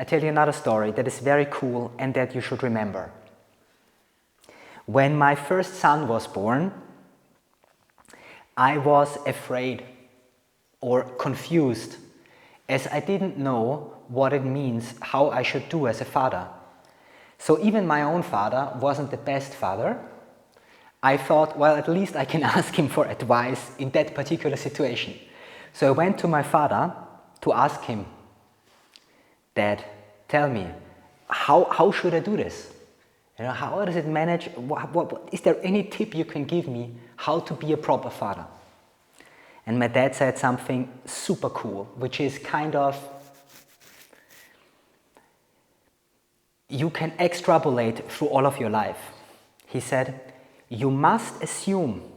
I tell you another story that is very cool and that you should remember. When my first son was born, I was afraid or confused, as I didn't know what it means, how I should do as a father. So even my own father wasn't the best father. I thought, well, at least I can ask him for advice in that particular situation. So I went to my father to ask him, Dad, tell me, how should I do this? You know, how does it manage? Is there any tip you can give me how to be a proper father? And my dad said something super cool, which is kind of, you can extrapolate through all of your life. He said, you must assume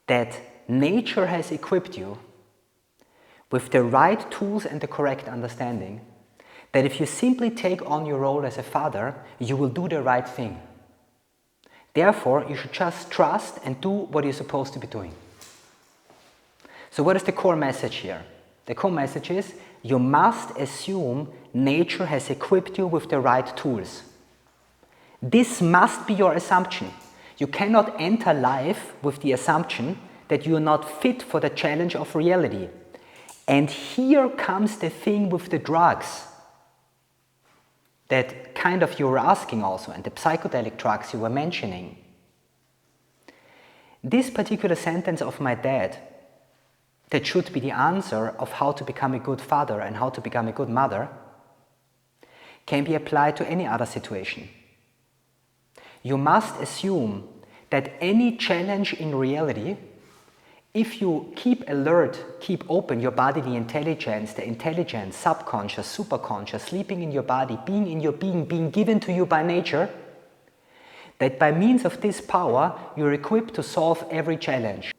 that nature has equipped you with the right tools and the correct understanding, that if you simply take on your role as a father, you will do the right thing. Therefore, you should just trust and do what you're supposed to be doing. So what is the core message here? The core message is, you must assume nature has equipped you with the right tools. This must be your assumption. You cannot enter life with the assumption that you are not fit for the challenge of reality. And here comes the thing with the drugs that kind of you were asking also, and the psychedelic drugs you were mentioning. This particular sentence of my dad, that should be the answer of how to become a good father and how to become a good mother, can be applied to any other situation. You must assume that any challenge in reality, if you keep alert, keep open your bodily intelligence, the intelligence, subconscious, superconscious, sleeping in your body, being in your being given to you by nature, that by means of this power, you're equipped to solve every challenge.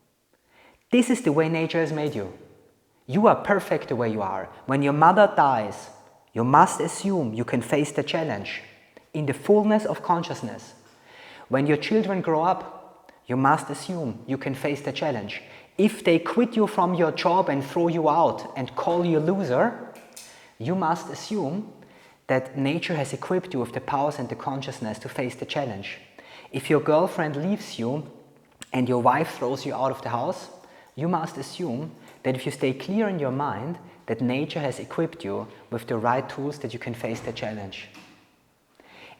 This is the way nature has made you. You are perfect the way you are. When your mother dies, you must assume you can face the challenge in the fullness of consciousness. When your children grow up, you must assume you can face the challenge. If they quit you from your job and throw you out and call you a loser, you must assume that nature has equipped you with the powers and the consciousness to face the challenge. If your girlfriend leaves you and your wife throws you out of the house, you must assume that if you stay clear in your mind, that nature has equipped you with the right tools that you can face the challenge.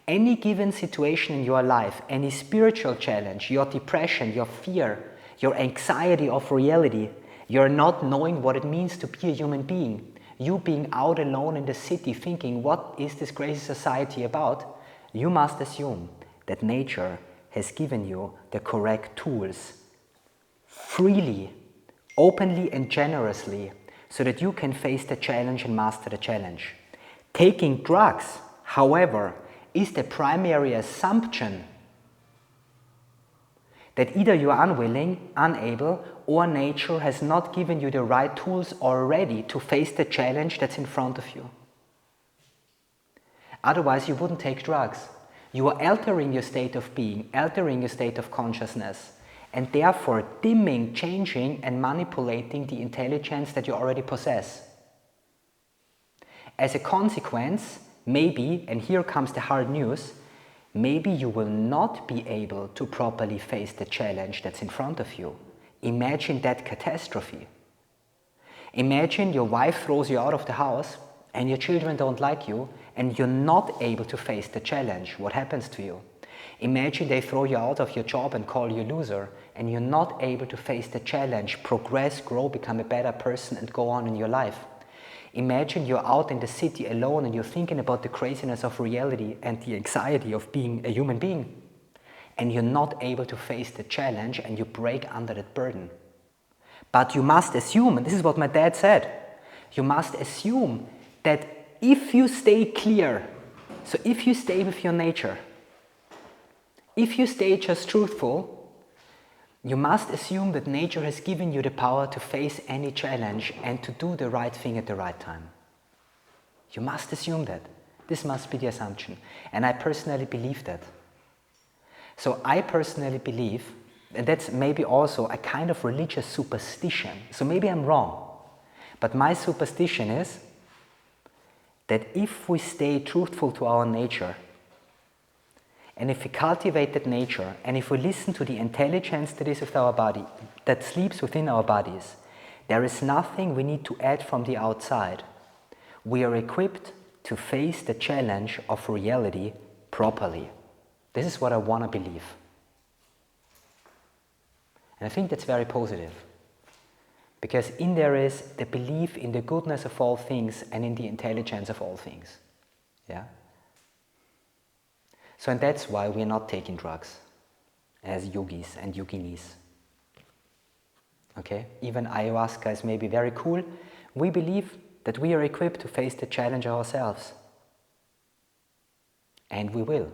Any given situation in your life, any spiritual challenge, your depression, your fear, your anxiety of reality, your not knowing what it means to be a human being, you being out alone in the city thinking, what is this crazy society about? You must assume that nature has given you the correct tools freely, openly and generously, so that you can face the challenge and master the challenge. Taking drugs, however, is the primary assumption that either you are unwilling, unable, or nature has not given you the right tools already to face the challenge that's in front of you. Otherwise, you wouldn't take drugs. You are altering your state of being, altering your state of consciousness, and therefore dimming, changing, and manipulating the intelligence that you already possess. As a consequence, maybe, and here comes the hard news, maybe you will not be able to properly face the challenge that's in front of you. Imagine that catastrophe. Imagine your wife throws you out of the house and your children don't like you and you're not able to face the challenge. What happens to you? Imagine they throw you out of your job and call you a loser and you're not able to face the challenge, progress, grow, become a better person and go on in your life. Imagine you're out in the city alone and you're thinking about the craziness of reality and the anxiety of being a human being. And you're not able to face the challenge and you break under that burden. But you must assume, and this is what my dad said, you must assume that if you stay clear, so if you stay with your nature, if you stay just truthful, you must assume that nature has given you the power to face any challenge and to do the right thing at the right time. You must assume that. This must be the assumption. And I personally believe that. So I personally believe, and that's maybe also a kind of religious superstition. So maybe I'm wrong. But my superstition is, that if we stay truthful to our nature, and if we cultivate that nature, and if we listen to the intelligence that is with our body, that sleeps within our bodies, there is nothing we need to add from the outside. We are equipped to face the challenge of reality properly. This is what I want to believe. And I think that's very positive. Because in there is the belief in the goodness of all things and in the intelligence of all things. Yeah? So, and that's why we're not taking drugs as yogis and yoginis. Okay? Even ayahuasca is maybe very cool. We believe that we are equipped to face the challenge ourselves. And we will.